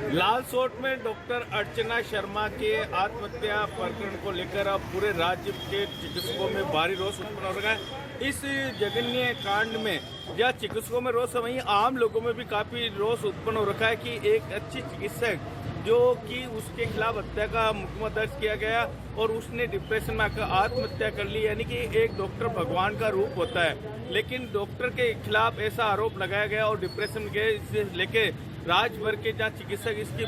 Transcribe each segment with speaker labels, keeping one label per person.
Speaker 1: लालसोट में डॉक्टर अर्चना शर्मा के आत्महत्या प्रकरण को लेकर अब पूरे राज्य के चिकित्सकों में भारी रोष उत्पन्न हो रहा है। इस जघन्य कांड में या चिकित्सकों में रोष, वहीं आम लोगों में भी काफी रोष उत्पन्न हो रखा है कि एक अच्छी चिकित्सक जो कि उसके खिलाफ हत्या का मुकदमा दर्ज किया गया और उसने डिप्रेशन में आकर आत्महत्या कर ली, यानी कि एक डॉक्टर भगवान का रूप होता है। लेकिन डॉक्टर के खिलाफ ऐसा आरोप लगाया गया और डिप्रेशन के से लेके राज्य भर के जहाँ चिकित्सक इसकी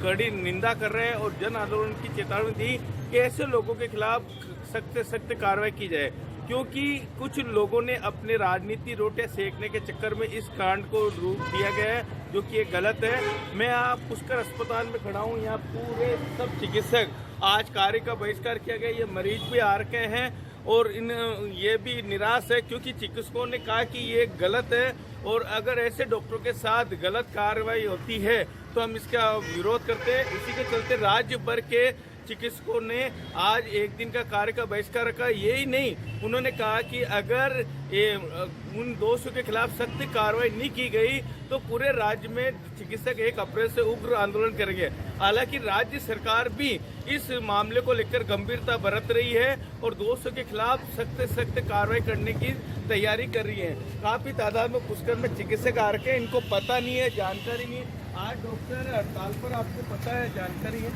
Speaker 1: कड़ी निंदा कर रहे हैं और जन आंदोलन की चेतावनी दी कि ऐसे लोगों के खिलाफ सख्त से सख्त कार्रवाई की जाए, क्योंकि कुछ लोगों ने अपने राजनीति रोटे सेकने के चक्कर में इस कांड को रूप दिया गया है, जो कि ये गलत है। मैं आप पुष्कर अस्पताल में खड़ा हूँ, यहाँ पूरे सब चिकित्सक आज कार्य का बहिष्कार किया गया। ये मरीज भी आ रखे हैं और ये भी निराश है क्योंकि चिकित्सकों ने कहा कि ये गलत है और अगर ऐसे डॉक्टरों के साथ गलत कार्रवाई होती है तो हम इसका विरोध करते हैं। इसी के चलते राज्य भर के चिकित्सकों ने आज एक दिन का कार्य का बहिष्कार रखा। यही नहीं, उन्होंने कहा कि अगर उन दोषियों के खिलाफ सख्त कार्रवाई नहीं की गई तो पूरे राज्य में चिकित्सक 1 अप्रैल से उग्र आंदोलन करेंगे। हालांकि राज्य सरकार भी इस मामले को लेकर गंभीरता बरत रही है और दोषियों के खिलाफ सख्त सख्त कार्रवाई करने की तैयारी कर रही है। काफी तादाद में पुष्कर में चिकित्सक आ रखे हैं, इनको पता नहीं है, जानकारी नहीं है। आज डॉक्टर हड़ताल पर, आपको पता है, जानकारी है?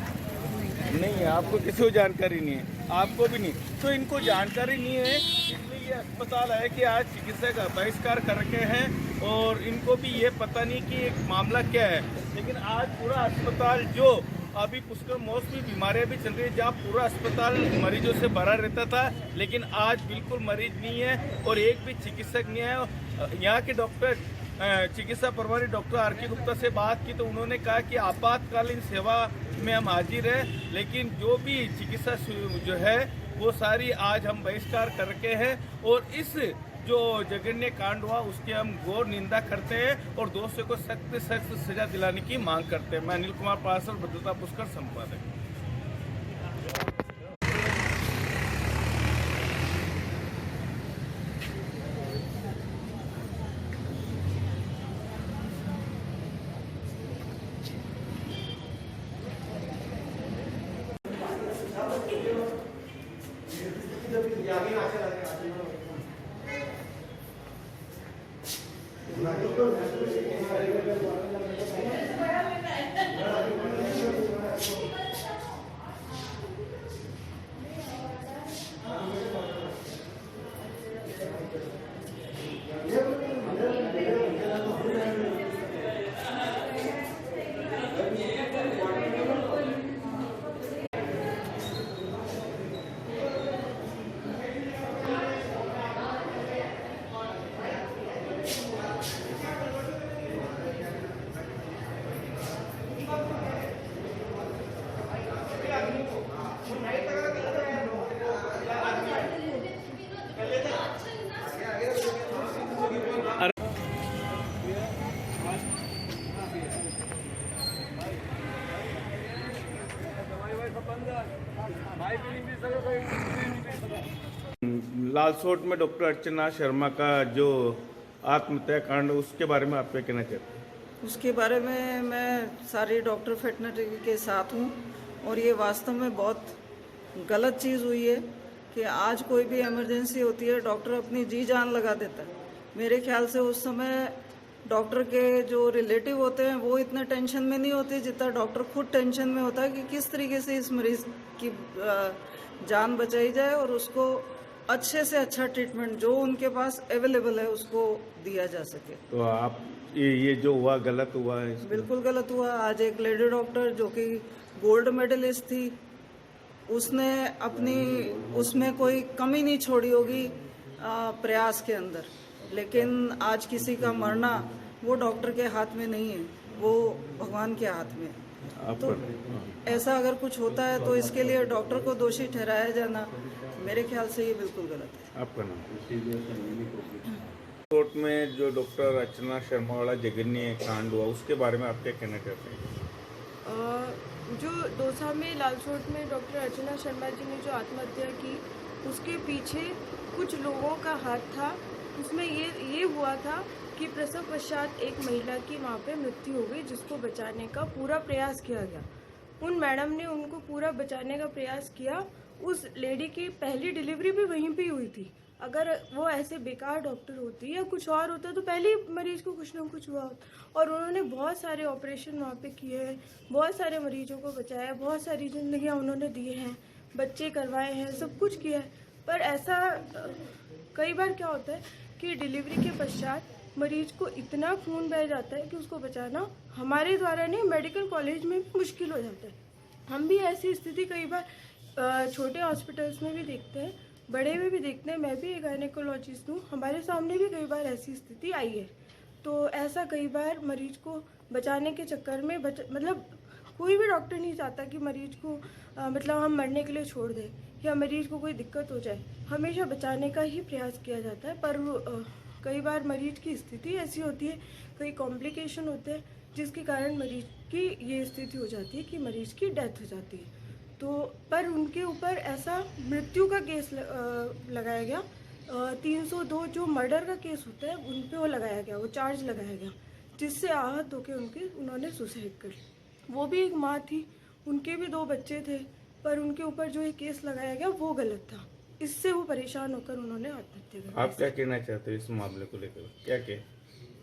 Speaker 1: नहीं है, आपको किसी को जानकारी नहीं है, आपको भी नहीं, तो इनको जानकारी नहीं है, इसलिए ये अस्पताल है कि आज चिकित्सक बहिष्कार कर रखे हैं और इनको भी ये पता नहीं कि एक मामला क्या है। लेकिन आज पूरा अस्पताल, जो अभी पुष्कर मौसमी बीमारियां भी चल रही है, जहाँ पूरा अस्पताल मरीजों से भरा रहता था, लेकिन आज बिल्कुल मरीज नहीं है और एक भी चिकित्सक नहीं है। यहाँ के डॉक्टर चिकित्सा प्रभारी डॉक्टर आर.के. गुप्ता से बात की तो उन्होंने कहा कि आपातकालीन सेवा में हम हाजिर हैं, लेकिन जो भी चिकित्सा जो है वो सारी आज हम बहिष्कार कर रखे हैं और इस जो जघन्य कांड हुआ उसकी हम घोर निंदा करते हैं और दोषियों को सख्त सख्त सजा दिलाने की मांग करते हैं। मैं अनिल कुमार पार्सल, भद्रता पुष्कर, संपादक। लालसोट में डॉक्टर अर्चना शर्मा का जो आत्महत्या कांड, उसके बारे में आप क्या कहना चाहते हैं?
Speaker 2: उसके बारे में मैं सारी डॉक्टर फेटर्निटी के साथ हूँ और ये वास्तव में बहुत गलत चीज़ हुई है कि आज कोई भी इमरजेंसी होती है डॉक्टर अपनी जी जान लगा देता है। मेरे ख्याल से उस समय डॉक्टर के जो रिलेटिव होते हैं वो इतने टेंशन में नहीं होते जितना डॉक्टर खुद टेंशन में होता है कि किस तरीके से इस मरीज की जान बचाई जाए और उसको अच्छे से अच्छा ट्रीटमेंट जो उनके पास अवेलेबल है उसको दिया जा सके।
Speaker 1: तो आप ये जो हुआ गलत हुआ है?
Speaker 2: बिल्कुल गलत हुआ। आज एक लेडी डॉक्टर जो कि गोल्ड मेडलिस्ट थी, उसने अपनी उसमें कोई कमी नहीं छोड़ी होगी प्रयास के अंदर, लेकिन आज किसी का मरना वो डॉक्टर के हाथ में नहीं है, वो भगवान के हाथ में है। तो ऐसा अगर कुछ होता है तो इसके लिए डॉक्टर को दोषी ठहराया जाना मेरे ख्याल से ये बिल्कुल गलत है।
Speaker 1: आपका नाम? कोर्ट में जो डॉक्टर अर्चना शर्मा वाला जघन्य कांड हुआ उसके बारे में आप क्या कहना चाहते हैं?
Speaker 3: जो दौसा में लालसोट में डॉक्टर अर्चना शर्मा जी ने जो आत्महत्या की, उसके पीछे कुछ लोगों का हाथ था। उसमें ये हुआ था कि प्रसव पश्चात एक महिला की वहाँ पे मृत्यु हो गई, जिसको बचाने का पूरा प्रयास किया गया। उन मैडम ने उनको पूरा बचाने का प्रयास किया। उस लेडी की पहली डिलीवरी भी वहीं पे हुई थी। अगर वो ऐसे बेकार डॉक्टर होती या कुछ और होता तो पहले ही मरीज को कुछ ना कुछ हुआ होता। और उन्होंने बहुत सारे ऑपरेशन वहाँ पे किए हैं, बहुत सारे मरीजों को बचाया, बहुत सारी जिंदगियाँ उन्होंने दिए हैं, बच्चे करवाए हैं, सब कुछ किया है। पर ऐसा कई बार क्या होता है कि डिलीवरी के पश्चात मरीज को इतना खून बह जाता है कि उसको बचाना हमारे द्वारा नहीं, मेडिकल कॉलेज में भी मुश्किल हो जाता है। हम भी ऐसी स्थिति कई बार छोटे हॉस्पिटल्स में भी देखते हैं, बड़े में भी देखते हैं। मैं भी एक गायनेकोलॉजिस्ट हूँ, हमारे सामने भी कई बार ऐसी स्थिति आई है। तो ऐसा कई बार मरीज को बचाने के चक्कर में मतलब कोई भी डॉक्टर नहीं चाहता कि मरीज को मतलब हम मरने के लिए छोड़ दें या मरीज को कोई दिक्कत हो जाए। हमेशा बचाने का ही प्रयास किया जाता है। पर कई बार मरीज की स्थिति ऐसी होती है, कई कॉम्प्लिकेशन होते हैं, जिसके कारण मरीज की ये स्थिति हो जाती है कि मरीज की डेथ हो जाती है। तो पर उनके ऊपर ऐसा मृत्यु का केस लगाया गया। 302 जो मर्डर का केस होता है उन पे वो लगाया गया, वो चार्ज लगाया गया, जिससे आहत होकर उन्होंने सुसाइड कर लिया। वो भी एक माँ थी, उनके भी 2 बच्चे थे, पर उनके ऊपर जो ये केस लगाया गया वो गलत था। इससे वो परेशान होकर उन्होंने आत्महत्या कर ली।
Speaker 1: आप क्या कहना चाहते हो इस मामले को लेकर? क्या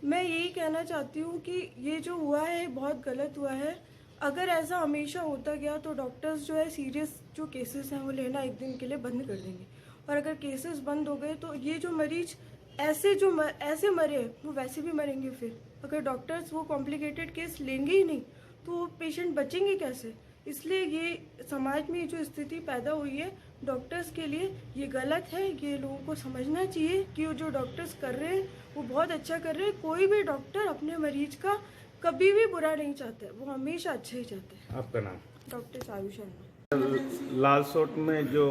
Speaker 3: मैं यही कहना चाहती हूँ कि ये जो हुआ है बहुत गलत हुआ है। अगर ऐसा हमेशा होता गया तो डॉक्टर्स जो है सीरियस जो केसेस हैं वो लेना एक दिन के लिए बंद कर देंगे। और अगर केसेस बंद हो गए तो ये जो मरीज ऐसे मरे वो वैसे भी मरेंगे। फिर अगर डॉक्टर्स वो कॉम्प्लिकेटेड केस लेंगे ही नहीं तो वो पेशेंट बचेंगे कैसे? इसलिए ये समाज में जो स्थिति पैदा हुई है डॉक्टर्स के लिए ये गलत है। ये लोगों को समझना चाहिए कि वो जो डॉक्टर्स कर रहे हैं वो बहुत अच्छा कर रहे हैं। कोई भी डॉक्टर अपने मरीज का कभी भी बुरा नहीं चाहता है, वो हमेशा अच्छा ही चाहते हैं।
Speaker 1: आपका नाम?
Speaker 3: डॉक्टर सारू शर्मा।
Speaker 1: लालसोट में जो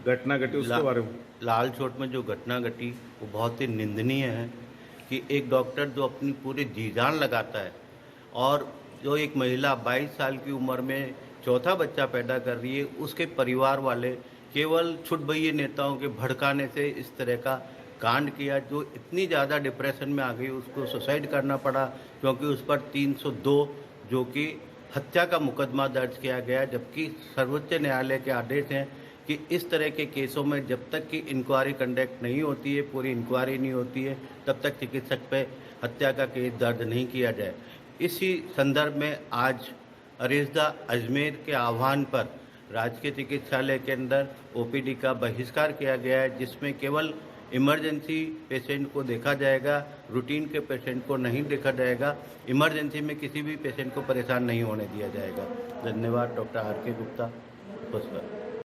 Speaker 1: घटना घटी उसके बारे में?
Speaker 4: लालसोट में जो घटना घटी वो बहुत ही निंदनीय है कि एक डॉक्टर जो अपनी पूरी जी जान लगाता है और जो एक महिला 22 साल की उम्र में चौथा बच्चा पैदा कर रही है, उसके परिवार वाले केवल छुटभइये नेताओं के भड़काने से इस तरह का कांड किया, जो इतनी ज़्यादा डिप्रेशन में आ गई उसको सुसाइड करना पड़ा, क्योंकि उस पर 302 जो कि हत्या का मुकदमा दर्ज किया गया। जबकि सर्वोच्च न्यायालय के आदेश हैं कि इस तरह के केसों में जब तक कि इंक्वायरी कंडक्ट नहीं होती है, पूरी इंक्वायरी नहीं होती है, तब तक चिकित्सक पे हत्या का केस दर्ज नहीं किया जाए। इसी संदर्भ में आज अरेजदा अजमेर के आह्वान पर राजकीय चिकित्सालय के अंदर ओपीडी का बहिष्कार किया गया है, जिसमें केवल इमरजेंसी पेशेंट को देखा जाएगा, रूटीन के पेशेंट को नहीं देखा जाएगा। इमरजेंसी में किसी भी पेशेंट को परेशान नहीं होने दिया जाएगा। धन्यवाद। डॉक्टर आर के गुप्ता, पुष्कर।